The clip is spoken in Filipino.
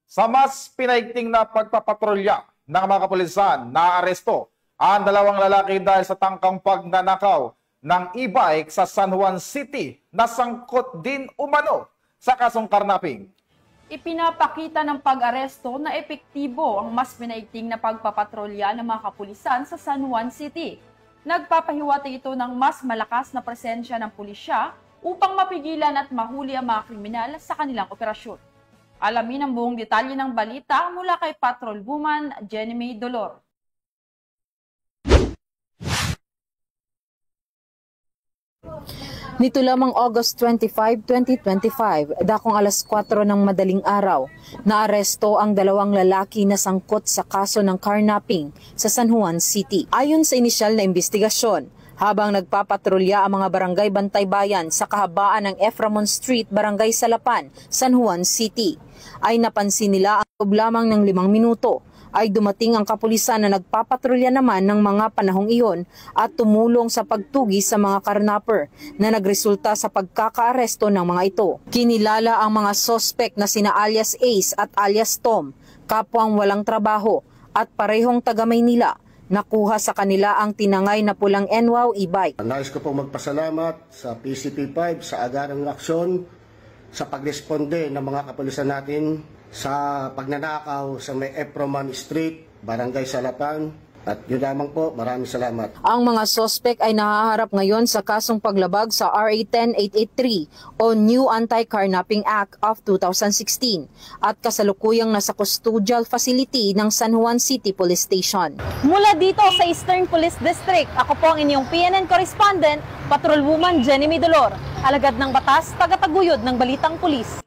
Sa mas pinaigting na pagpapatrolya ng mga kapulisan, naaresto ang dalawang lalaki dahil sa tangkang pagnanakaw ng e-bike sa San Juan City na sangkot din umano sa kasong karnaping. Ipinapakita ng pag-aresto na epektibo ang mas pinaigting na pagpapatrolya ng mga kapulisan sa San Juan City. Nagpapahiwatig ito ng mas malakas na presensya ng pulisya upang mapigilan at mahuli ang mga kriminal sa kanilang operasyon. Alamin ang buong detalye ng balita mula kay Patrolwoman Jenny May Dolor. Nito lamang August 25, 2025, dakong alas 4 ng madaling araw, naaresto ang dalawang lalaki na sangkot sa kaso ng carnapping sa San Juan City. Ayon sa inisyal na investigasyon, habang nagpapatrolya ang mga barangay Bantay-Bayan sa kahabaan ng Eframon Street, Barangay Salapan, San Juan City, ay napansin nila ang loob lamang ng 5 minuto ay dumating ang kapulisan na nagpapatrolya naman ng mga panahong iyon at tumulong sa pagtugi sa mga karnapper na nagresulta sa pagkakaaresto ng mga ito. Kinilala ang mga sospek na sina alias Ace at alias Tom, kapwang walang trabaho at parehong taga Maynila. Nakuha sa kanila ang tinangay na pulang NWOW e-bike. Nais ko pong magpasalamat sa PCP5 sa agarang aksyon sa pagresponde ng mga kapulisan natin sa pagnanakaw sa may Eframon Street, Barangay Salapan. At yun lamang po, maraming salamat. Ang mga sospek ay nahaharap ngayon sa kasong paglabag sa RA 10883 o New Anti-Carnapping Act of 2016 at kasalukuyang nasa custodial facility ng San Juan City Police Station. Mula dito sa Eastern Police District, ako po ang inyong PNN correspondent, Patrolwoman Jenny May Dolor, alagad ng batas, tagataguyod ng Balitang Pulis.